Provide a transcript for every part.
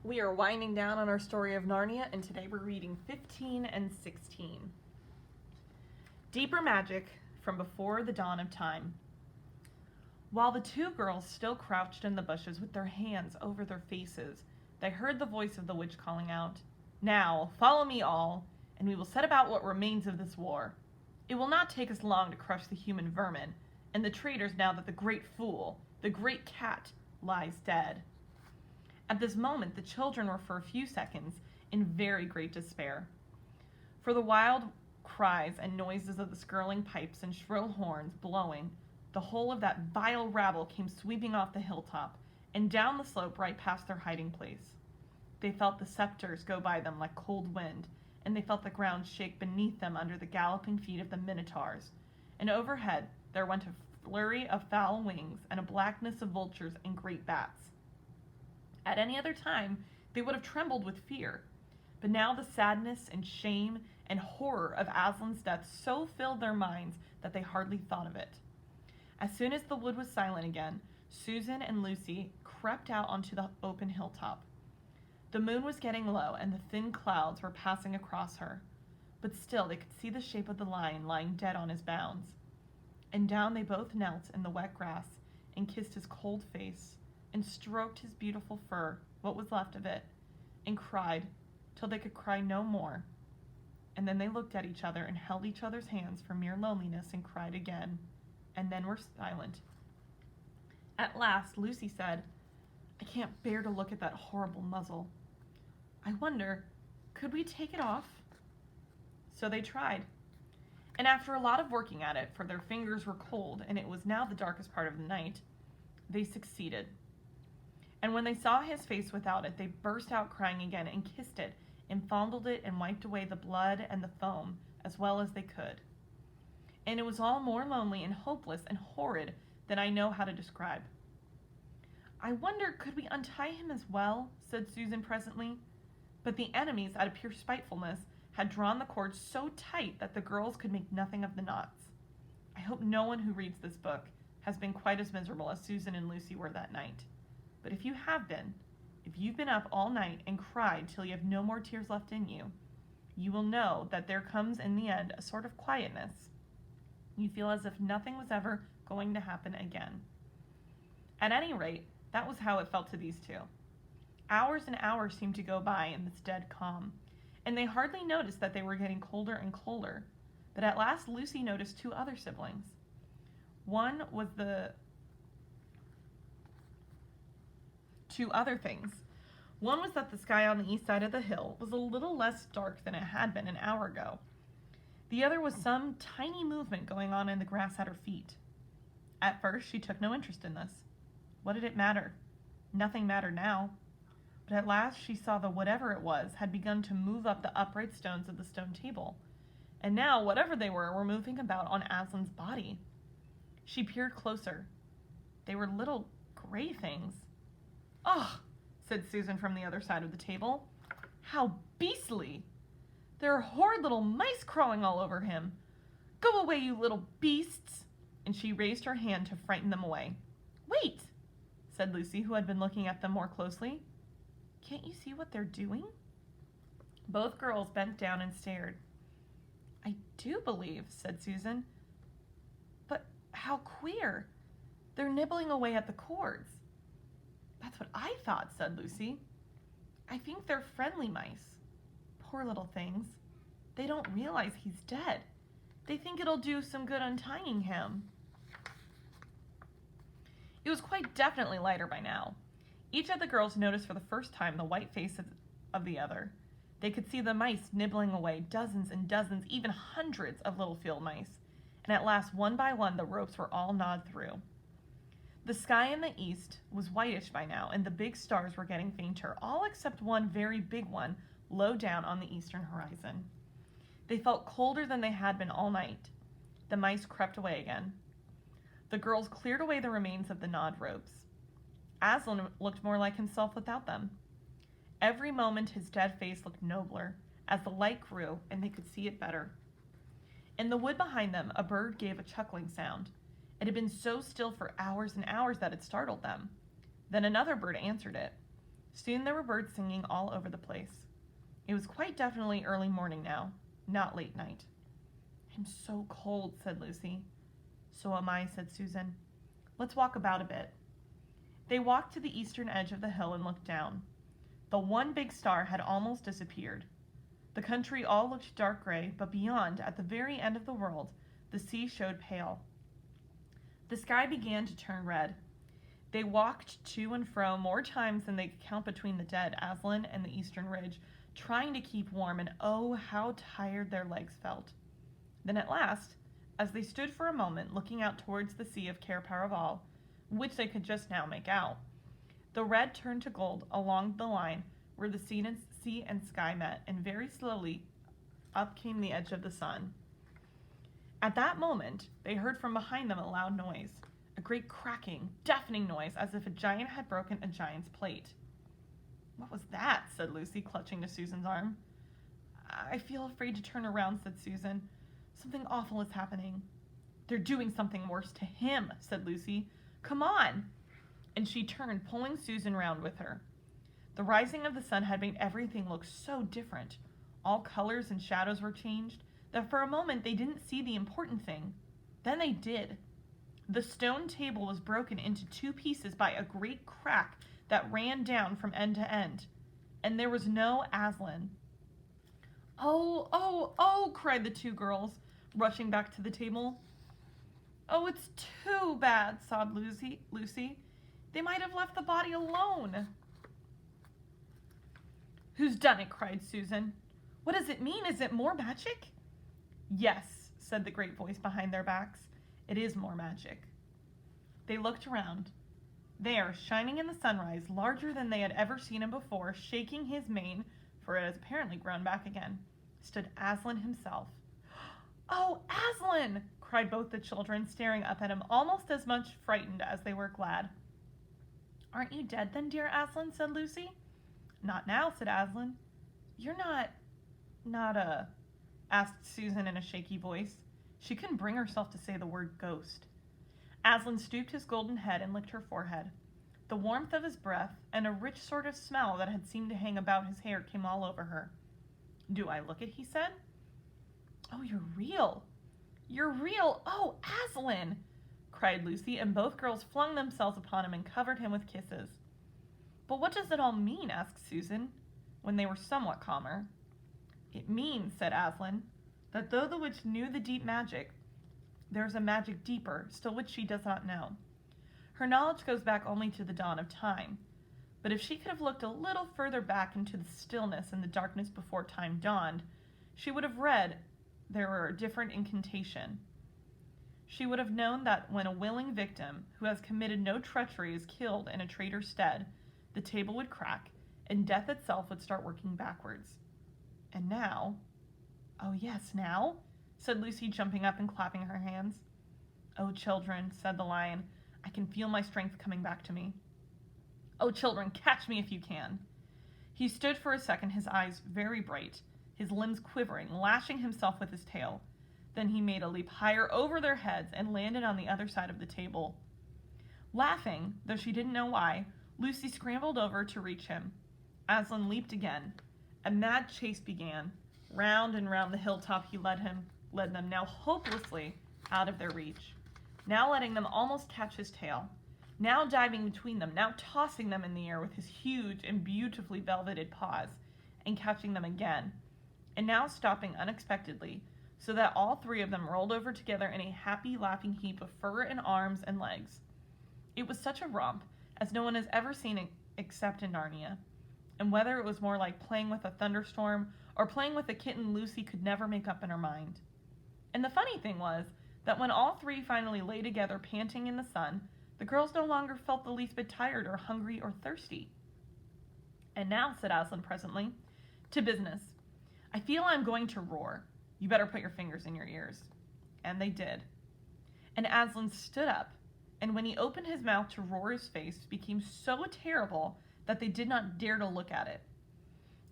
We are winding down on our story of Narnia, and today we're reading 15 and 16. Deeper Magic from Before the Dawn of Time. While the two girls still crouched in the bushes with their hands over their faces, they heard the voice of the witch calling out, "Now, follow me all, and we will set about what remains of this war. It will not take us long to crush the human vermin, and the traitors now that the great fool, the great cat, lies dead." At this moment, the children were for a few seconds in very great despair. For the wild cries and noises of the skirling pipes and shrill horns blowing, the whole of that vile rabble came sweeping off the hilltop and down the slope right past their hiding place. They felt the scepters go by them like cold wind, and they felt the ground shake beneath them under the galloping feet of the minotaurs, and overhead there went a flurry of foul wings and a blackness of vultures and great bats. At any other time, they would have trembled with fear, but now the sadness and shame and horror of Aslan's death so filled their minds that they hardly thought of it. As soon as the wood was silent again, Susan and Lucy crept out onto the open hilltop. The moon was getting low, and the thin clouds were passing across her, but still they could see the shape of the lion lying dead on his bounds. And down they both knelt in the wet grass and kissed his cold face, and stroked his beautiful fur, what was left of it, and cried till they could cry no more. And then they looked at each other and held each other's hands for mere loneliness and cried again, and then were silent. At last Lucy said, "I can't bear to look at that horrible muzzle. I wonder, could we take it off?" So they tried. And after a lot of working at it, for their fingers were cold and it was now the darkest part of the night, they succeeded. And when they saw his face without it, they burst out crying again and kissed it and fondled it and wiped away the blood and the foam as well as they could. And it was all more lonely and hopeless and horrid than I know how to describe. "I wonder, could we untie him as well?" said Susan presently. But the enemies, out of pure spitefulness, had drawn the cord so tight that the girls could make nothing of the knots. I hope no one who reads this book has been quite as miserable as Susan and Lucy were that night. But if you have been, if you've been up all night and cried till you have no more tears left in you, you will know that there comes in the end a sort of quietness. You feel as if nothing was ever going to happen again. At any rate, that was how it felt to these two. Hours and hours seemed to go by in this dead calm, and they hardly noticed that they were getting colder and colder. But at last Lucy noticed two other siblings. Two other things. One was that the sky on the east side of the hill was a little less dark than it had been an hour ago. The other was some tiny movement going on in the grass at her feet. At first she took no interest in this. What did it matter? Nothing mattered now. But at last she saw that whatever it was had begun to move up the upright stones of the stone table, and now whatever they were moving about on Aslan's body. She peered closer. They were little gray things. "Ugh," said Susan from the other side of the table. "How beastly! There are horrid little mice crawling all over him. Go away, you little beasts!" And she raised her hand to frighten them away. "Wait," said Lucy, who had been looking at them more closely. "Can't you see what they're doing?" Both girls bent down and stared. "I do believe," said Susan. "But how queer! They're nibbling away at the cords." "That's what I thought," said Lucy. "I think they're friendly mice. Poor little things. They don't realize he's dead. They think it'll do some good untying him." It was quite definitely lighter by now. Each of the girls noticed for the first time the white face of the other. They could see the mice nibbling away, dozens and dozens, even hundreds of little field mice, and at last one by one the ropes were all gnawed through. The sky in the east was whitish by now, and the big stars were getting fainter, all except one very big one low down on the eastern horizon. They felt colder than they had been all night. The mice crept away again. The girls cleared away the remains of the gnawed ropes. Aslan looked more like himself without them. Every moment his dead face looked nobler, as the light grew and they could see it better. In the wood behind them, a bird gave a chuckling sound. It had been so still for hours and hours that it startled them. Then another bird answered it. Soon there were birds singing all over the place. It was quite definitely early morning now, not late night. "I'm so cold," said Lucy. "So am I," said Susan. "Let's walk about a bit." They walked to the eastern edge of the hill and looked down. The one big star had almost disappeared. The country all looked dark gray, but beyond, at the very end of the world, the sea showed pale. The sky began to turn red. They walked to and fro more times than they could count between the dead Aslan and the eastern ridge, trying to keep warm, and oh, how tired their legs felt. Then at last, as they stood for a moment looking out towards the sea of Cair Paraval, which they could just now make out, the red turned to gold along the line where the sea and sky met, and very slowly up came the edge of the sun. At that moment, they heard from behind them a loud noise, a great cracking, deafening noise, as if a giant had broken a giant's plate. "What was that?" said Lucy, clutching to Susan's arm. "I feel afraid to turn around," said Susan. "Something awful is happening." "They're doing something worse to him," said Lucy. "Come on!" And she turned, pulling Susan round with her. The rising of the sun had made everything look so different. All colors and shadows were changed, that for a moment they didn't see the important thing. Then they did. The stone table was broken into two pieces by a great crack that ran down from end to end, and there was no Aslan. "Oh, oh, oh!" cried the two girls, rushing back to the table. "Oh, it's too bad," sobbed Lucy. "They might have left the body alone." "Who's done it?" cried Susan. "What does it mean? Is it more magic?" "Yes," said the great voice behind their backs. "It is more magic." They looked around. There, shining in the sunrise, larger than they had ever seen him before, shaking his mane, for it has apparently grown back again, stood Aslan himself. "Oh, Aslan!" cried both the children, staring up at him, almost as much frightened as they were glad. "Aren't you dead then, dear Aslan?" said Lucy. "Not now," said Aslan. "You're not asked Susan in a shaky voice. She couldn't bring herself to say the word ghost. Aslan stooped his golden head and licked her forehead. The warmth of his breath and a rich sort of smell that had seemed to hang about his hair came all over her. "Do I look it?" he said. "Oh, you're real! You're real! Oh, Aslan!" cried Lucy, and both girls flung themselves upon him and covered him with kisses. "But what does it all mean?" asked Susan, when they were somewhat calmer. "It means," said Aslan, "that though the witch knew the deep magic, there is a magic deeper, still which she does not know. Her knowledge goes back only to the dawn of time, but if she could have looked a little further back into the stillness and the darkness before time dawned, she would have read there were a different incantation. She would have known that when a willing victim who has committed no treachery is killed in a traitor's stead, the table would crack, and death itself would start working backwards. And now—" "Oh, yes, now?" said Lucy, jumping up and clapping her hands. "Oh, children," said the lion, "I can feel my strength coming back to me. Oh, children, catch me if you can." He stood for a second, his eyes very bright, his limbs quivering, lashing himself with his tail. Then he made a leap higher over their heads and landed on the other side of the table. Laughing, though she didn't know why, Lucy scrambled over to reach him. Aslan leaped again. A mad chase began. Round and round the hilltop he led them, now hopelessly out of their reach, now letting them almost catch his tail, now diving between them, now tossing them in the air with his huge and beautifully velveted paws, and catching them again, and now stopping unexpectedly, so that all three of them rolled over together in a happy, laughing heap of fur and arms and legs. It was such a romp as no one has ever seen it except in Narnia, and whether it was more like playing with a thunderstorm or playing with a kitten Lucy could never make up in her mind. And the funny thing was that when all three finally lay together panting in the sun, the girls no longer felt the least bit tired or hungry or thirsty. "And now," said Aslan presently, "to business. I feel I'm going to roar. You better put your fingers in your ears." And they did. And Aslan stood up, and when he opened his mouth to roar, his face became so terrible that they did not dare to look at it.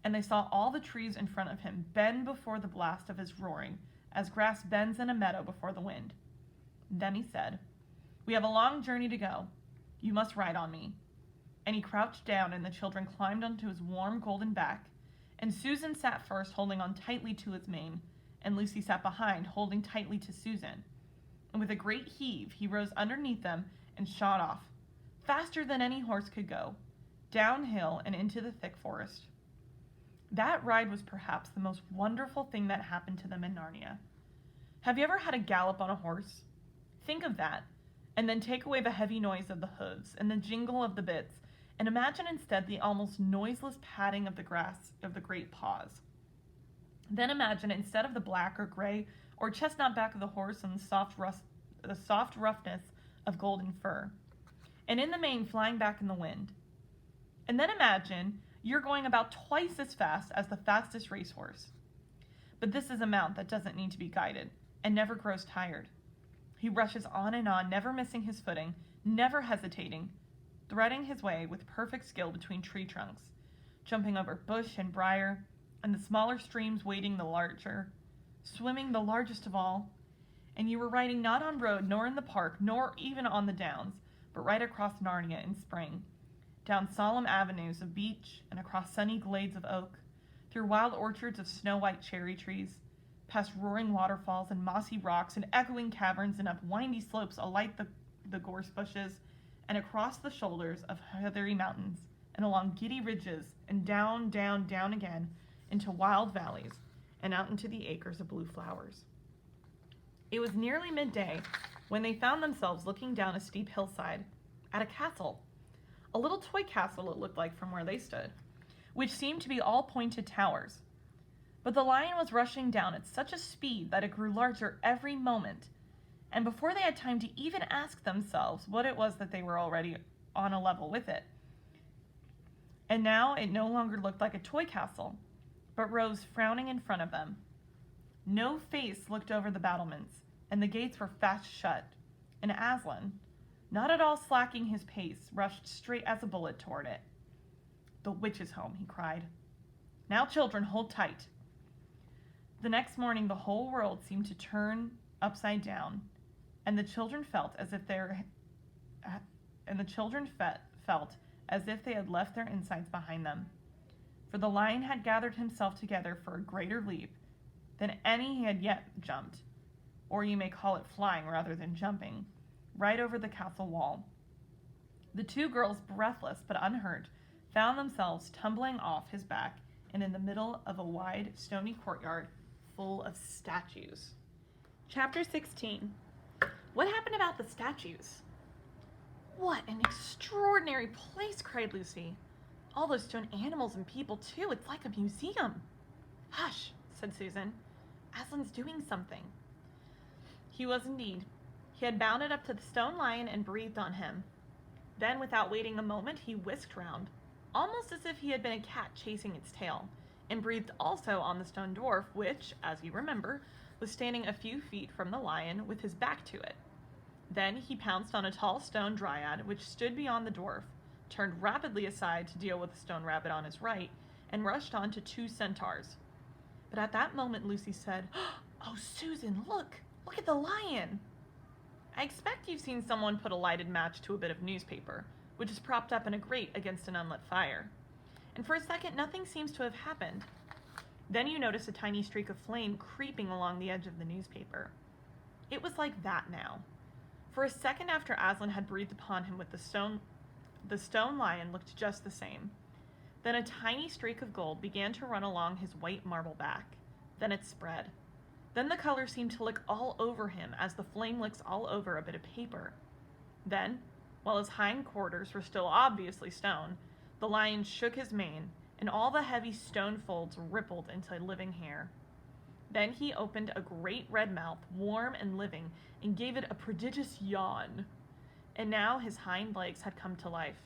And they saw all the trees in front of him bend before the blast of his roaring, as grass bends in a meadow before the wind. Then he said, "We have a long journey to go. You must ride on me." and he crouched down, and the children climbed onto his warm golden back, and Susan sat first, holding on tightly to his mane, and Lucy sat behind, holding tightly to Susan. And with a great heave, he rose underneath them and shot off, faster than any horse could go, downhill and into the thick forest. That ride was perhaps the most wonderful thing that happened to them in Narnia. Have you ever had a gallop on a horse? Think of that, and then take away the heavy noise of the hooves and the jingle of the bits, and imagine instead the almost noiseless padding of the grass of the great paws. Then imagine instead of the black or gray or chestnut back of the horse and the soft roughness of golden fur, and in the mane flying back in the wind. And then imagine you're going about twice as fast as the fastest racehorse. But this is a mount that doesn't need to be guided and never grows tired. He rushes on and on, never missing his footing, never hesitating, threading his way with perfect skill between tree trunks, jumping over bush and briar, and the smaller streams wading the larger, swimming the largest of all. And you were riding not on road, nor in the park, nor even on the downs, but right across Narnia in spring, down solemn avenues of beech and across sunny glades of oak, through wild orchards of snow-white cherry trees, past roaring waterfalls and mossy rocks and echoing caverns and up windy slopes alight the gorse bushes, and across the shoulders of heathery mountains, and along giddy ridges, and down, down, down again, into wild valleys, and out into the acres of blue flowers. It was nearly midday when they found themselves looking down a steep hillside at a castle, a little toy castle it looked like from where they stood, which seemed to be all pointed towers. But the lion was rushing down at such a speed that it grew larger every moment, and before they had time to even ask themselves what it was that they were already on a level with it. And now it no longer looked like a toy castle, but rose frowning in front of them. No face looked over the battlements, and the gates were fast shut, and Aslan, not at all slacking his pace, rushed straight as a bullet toward it. "The witch is home," he cried. "Now, children, hold tight." The next morning the whole world seemed to turn upside down, and the children felt as if they had left their insides behind them. For the lion had gathered himself together for a greater leap than any he had yet jumped, or you may call it flying rather than jumping, right over the castle wall. The two girls, breathless but unhurt, found themselves tumbling off his back and in the middle of a wide, stony courtyard full of statues. Chapter 16. What happened about the statues? "What an extraordinary place," cried Lucy. "All those stone animals and people, too. It's like a museum." "Hush," said Susan. "Aslan's doing something." He was indeed. He had bounded up to the stone lion and breathed on him. Then, without waiting a moment, he whisked round, almost as if he had been a cat chasing its tail, and breathed also on the stone dwarf, which, as you remember, was standing a few feet from the lion with his back to it. Then he pounced on a tall stone dryad which stood beyond the dwarf, turned rapidly aside to deal with the stone rabbit on his right, and rushed on to two centaurs. But at that moment Lucy said, "Oh, Susan, look at the lion." I expect you've seen someone put a lighted match to a bit of newspaper, which is propped up in a grate against an unlit fire. And for a second nothing seems to have happened. Then you notice a tiny streak of flame creeping along the edge of the newspaper. It was like that now. For a second after Aslan had breathed upon him with the stone lion looked just the same. Then a tiny streak of gold began to run along his white marble back. Then it spread. Then the color seemed to lick all over him as the flame licks all over a bit of paper. Then, while his hind quarters were still obviously stone, the lion shook his mane, and all the heavy stone folds rippled into living hair. Then he opened a great red mouth, warm and living, and gave it a prodigious yawn. And now his hind legs had come to life.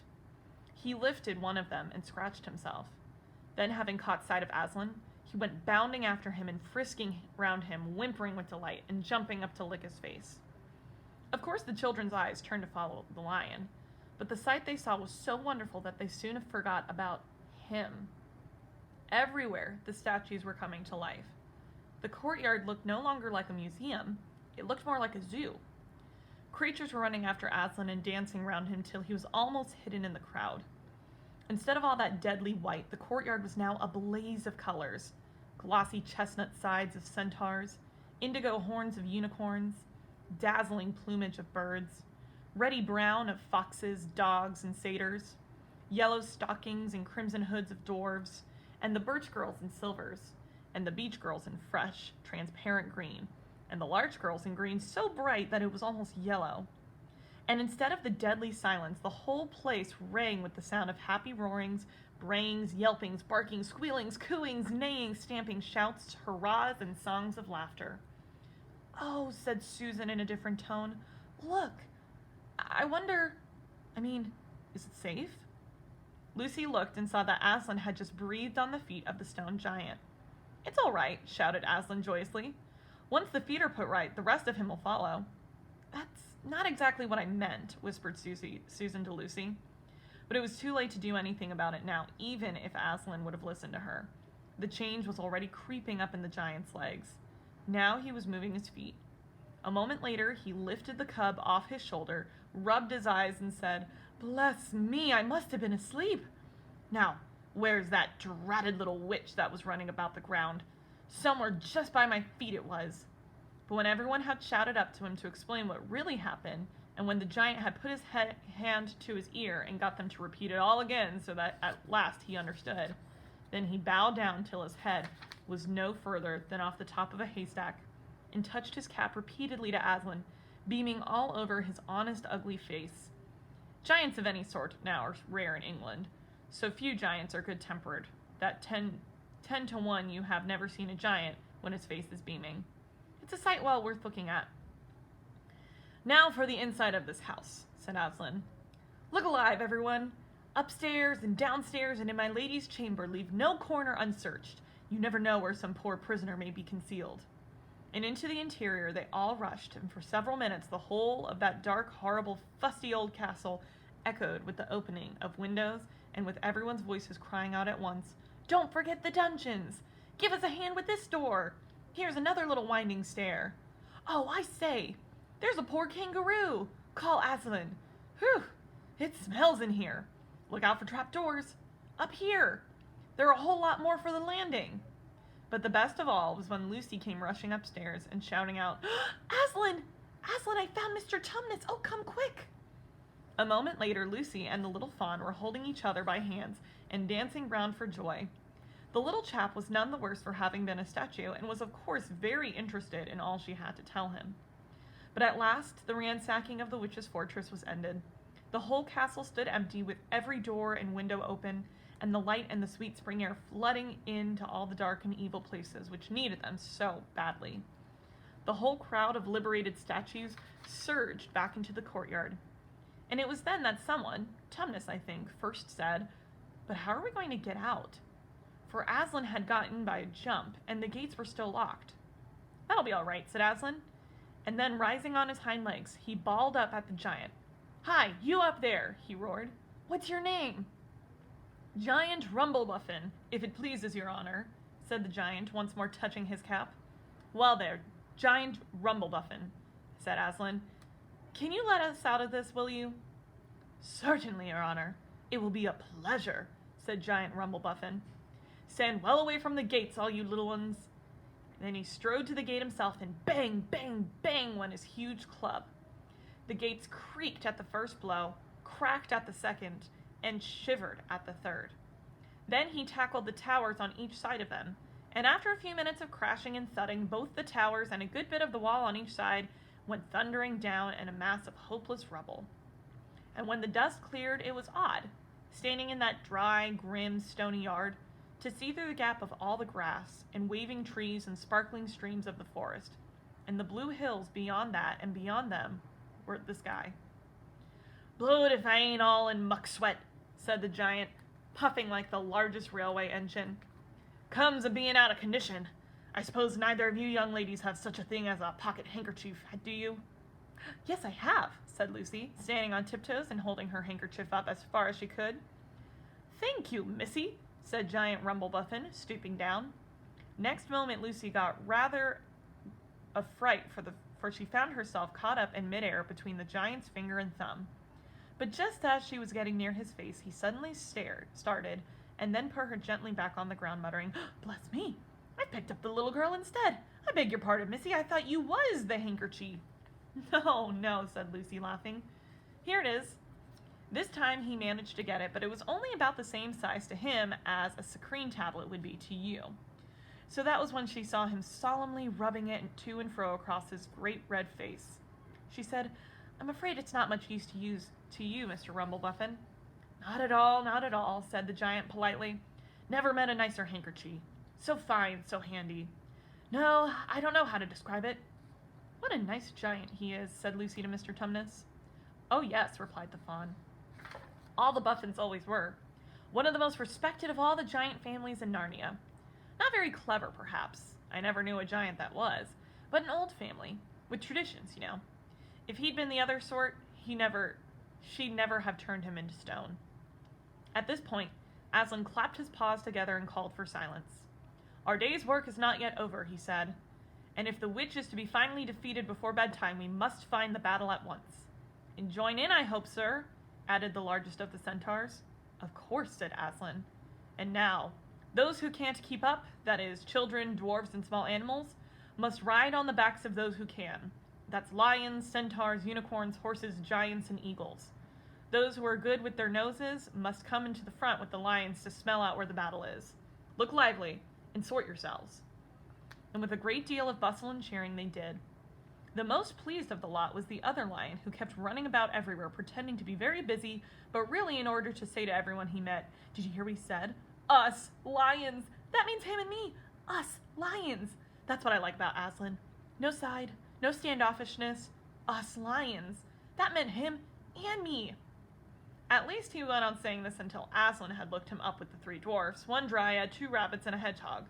He lifted one of them and scratched himself. Then, having caught sight of Aslan, he went bounding after him and frisking round him, whimpering with delight, and jumping up to lick his face. Of course the children's eyes turned to follow the lion, but the sight they saw was so wonderful that they soon forgot about him. Everywhere the statues were coming to life. The courtyard looked no longer like a museum, it looked more like a zoo. Creatures were running after Aslan and dancing round him till he was almost hidden in the crowd. Instead of all that deadly white, the courtyard was now a blaze of colors. Glossy chestnut sides of centaurs, indigo horns of unicorns, dazzling plumage of birds, ruddy brown of foxes, dogs, and satyrs, yellow stockings and crimson hoods of dwarves, and the birch girls in silvers, and the beech girls in fresh, transparent green, and the larch girls in green so bright that it was almost yellow. And instead of the deadly silence, the whole place rang with the sound of happy roarings, brayings, yelpings, barkings, squealings, cooings, neighings, stamping, shouts, hurrahs, and songs of laughter. "Oh," said Susan in a different tone, "look, I wonder, is it safe?" Lucy looked and saw that Aslan had just breathed on the feet of the stone giant. "It's all right," shouted Aslan joyously. "Once the feet are put right, the rest of him will follow." "That's not exactly what I meant," whispered Susan to Lucy. But it was too late to do anything about it now, even if Aslan would have listened to her. The change was already creeping up in the giant's legs. Now he was moving his feet. A moment later, he lifted the cub off his shoulder, rubbed his eyes, and said, "Bless me, I must have been asleep. Now, where's that dratted little witch that was running about the ground? Somewhere just by my feet it was." But when everyone had shouted up to him to explain what really happened, and when the giant had put his hand to his ear and got them to repeat it all again so that at last he understood, then he bowed down till his head was no further than off the top of a haystack, and touched his cap repeatedly to Aslan, beaming all over his honest, ugly face. Giants of any sort now are rare in England. So few giants are good-tempered, that 10 to 1 you have never seen a giant when his face is beaming. It's a sight well worth looking at. "Now for the inside of this house," said Aslan. "Look alive, everyone! Upstairs and downstairs and in my lady's chamber, leave no corner unsearched. You never know where some poor prisoner may be concealed." And into the interior they all rushed, and for several minutes the whole of that dark, horrible, fusty old castle echoed with the opening of windows and with everyone's voices crying out at once, "Don't forget the dungeons! Give us a hand with this door! Here's another little winding stair! Oh, I say! There's a poor kangaroo! Call Aslan! Whew! It smells in here! Look out for trapdoors! Up here! There are a whole lot more for the landing!" But the best of all was when Lucy came rushing upstairs and shouting out, "Aslan! Aslan, I found Mr. Tumnus! Oh, come quick!" A moment later, Lucy and the little fawn were holding each other by hands and dancing round for joy. The little chap was none the worse for having been a statue, and was of course very interested in all she had to tell him. But at last the ransacking of the witch's fortress was ended. The whole castle stood empty, with every door and window open, and the light and the sweet spring air flooding into all the dark and evil places which needed them so badly. The whole crowd of liberated statues surged back into the courtyard. And it was then that someone, Tumnus I think, first said, "But how are we going to get out?" For Aslan had got in by a jump, and the gates were still locked. "That'll be all right," said Aslan. And then, rising on his hind legs, he bawled up at the giant. "Hi, you up there," he roared. "What's your name?" "Giant Rumblebuffin, if it pleases your honor," said the giant, once more touching his cap. "Well there, Giant Rumblebuffin," said Aslan. "Can you let us out of this, will you?" "Certainly, your honor. It will be a pleasure," said Giant Rumblebuffin. "Stand well away from the gates, all you little ones." Then he strode to the gate himself, and bang, bang, bang went his huge club. The gates creaked at the first blow, cracked at the second, and shivered at the third. Then he tackled the towers on each side of them, and after a few minutes of crashing and thudding, both the towers and a good bit of the wall on each side went thundering down in a mass of hopeless rubble. And when the dust cleared, it was odd, standing in that dry, grim, stony yard, to see through the gap of all the grass and waving trees and sparkling streams of the forest, and the blue hills beyond that, and beyond them were the sky. "Blowed if I ain't all in muck sweat," said the giant, puffing like the largest railway engine. "Comes of being out of condition. I suppose neither of you young ladies have such a thing as a pocket handkerchief, do you?" "Yes, I have," said Lucy, standing on tiptoes and holding her handkerchief up as far as she could. "Thank you, missy," said Giant Rumblebuffin, stooping down. Next moment Lucy got rather a fright, for she found herself caught up in midair between the giant's finger and thumb. But just as she was getting near his face, he suddenly started, and then put her gently back on the ground, muttering, "Bless me! I picked up the little girl instead. I beg your pardon, missy, I thought you was the handkerchief." "No, no," said Lucy, laughing. "Here it is." This time he managed to get it, but it was only about the same size to him as a saccharine tablet would be to you. So that was when she saw him solemnly rubbing it to and fro across his great red face. She said, "I'm afraid it's not much use to you, Mr. Rumblebuffin." "Not at all, not at all," said the giant politely. "Never met a nicer handkerchief. So fine, so handy. No, I don't know how to describe it." "What a nice giant he is," said Lucy to Mr. Tumnus. "Oh yes," replied the fawn. "All the Buffins always were. One of the most respected of all the giant families in Narnia. Not very clever, perhaps. I never knew a giant that was. But an old family. With traditions, you know. If he'd been the other sort, she'd never have turned him into stone." At this point, Aslan clapped his paws together and called for silence. "Our day's work is not yet over," he said. "And if the witch is to be finally defeated before bedtime, we must find the battle at once." "And join in, I hope, sir," added the largest of the centaurs. "Of course," said Aslan. "And now, those who can't keep up, that is, children, dwarves, and small animals, must ride on the backs of those who can. That's lions, centaurs, unicorns, horses, giants, and eagles. Those who are good with their noses must come into the front with the lions to smell out where the battle is. Look lively, and sort yourselves." And with a great deal of bustle and cheering they did. The most pleased of the lot was the other lion, who kept running about everywhere, pretending to be very busy, but really in order to say to everyone he met, "Did you hear what he said? Us, lions! That means him and me! Us, lions! That's what I like about Aslan. No side, no standoffishness. Us, lions! That meant him and me." At least he went on saying this until Aslan had looked him up with the 3 dwarfs, 1 dryad, 2 rabbits, and a hedgehog.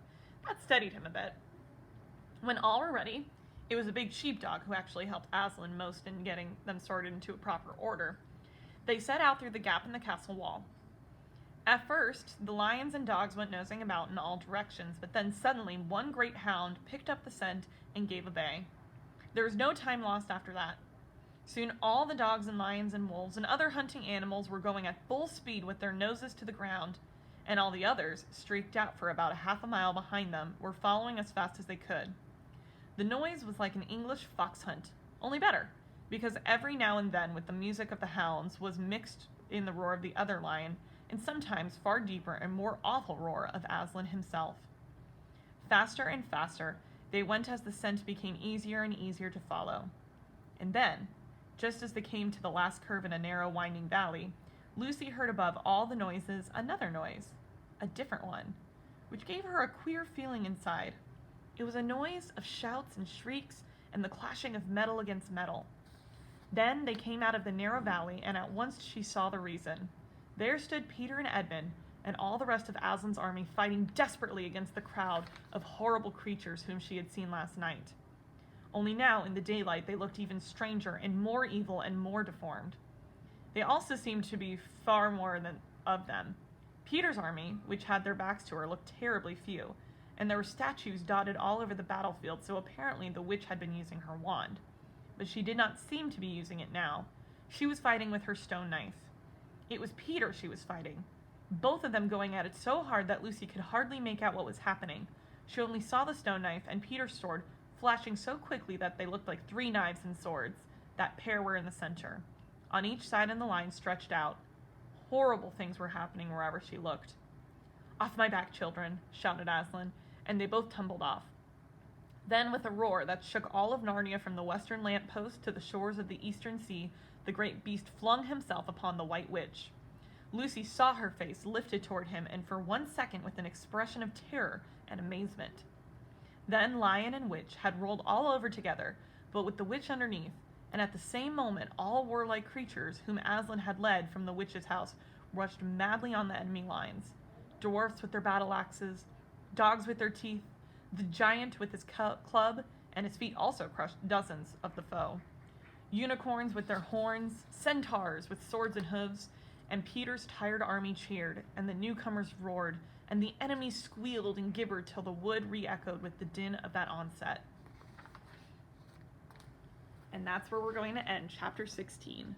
That steadied him a bit. When all were ready, it was a big sheepdog who actually helped Aslan most in getting them sorted into a proper order. They set out through the gap in the castle wall. At first, the lions and dogs went nosing about in all directions, but then suddenly one great hound picked up the scent and gave a bay. There was no time lost after that. Soon all the dogs and lions and wolves and other hunting animals were going at full speed with their noses to the ground, and all the others, streaked out for about a half a mile behind them, were following as fast as they could. The noise was like an English fox hunt, only better, because every now and then with the music of the hounds was mixed in the roar of the other lion, and sometimes far deeper and more awful roar of Aslan himself. Faster and faster they went as the scent became easier and easier to follow. And then, just as they came to the last curve in a narrow winding valley, Lucy heard above all the noises another noise, a different one, which gave her a queer feeling inside. It was a noise of shouts and shrieks and the clashing of metal against metal. Then they came out of the narrow valley, and at once she saw the reason. There stood Peter and Edmund and all the rest of Aslan's army fighting desperately against the crowd of horrible creatures whom she had seen last night. Only now, in the daylight, they looked even stranger and more evil and more deformed. They also seemed to be far more of them. Peter's army, which had their backs to her, looked terribly few, and there were statues dotted all over the battlefield, so apparently the witch had been using her wand. But she did not seem to be using it now. She was fighting with her stone knife. It was Peter she was fighting, both of them going at it so hard that Lucy could hardly make out what was happening. She only saw the stone knife and Peter's sword flashing so quickly that they looked like 3 knives and swords. That pair were in the center. On each side in the line stretched out. Horrible things were happening wherever she looked. "Off my back, children," shouted Aslan, and they both tumbled off. Then, with a roar that shook all of Narnia from the western lamppost to the shores of the eastern sea, the great beast flung himself upon the White Witch. Lucy saw her face lifted toward him, and for 1 second with an expression of terror and amazement. Then lion and witch had rolled all over together, but with the witch underneath, and at the same moment all warlike creatures whom Aslan had led from the witch's house rushed madly on the enemy lines. Dwarfs with their battle axes, dogs with their teeth, the giant with his club, and his feet also crushed dozens of the foe. Unicorns with their horns, centaurs with swords and hooves, and Peter's tired army cheered, and the newcomers roared, and the enemies squealed and gibbered till the wood re-echoed with the din of that onset. And that's where we're going to end chapter 16.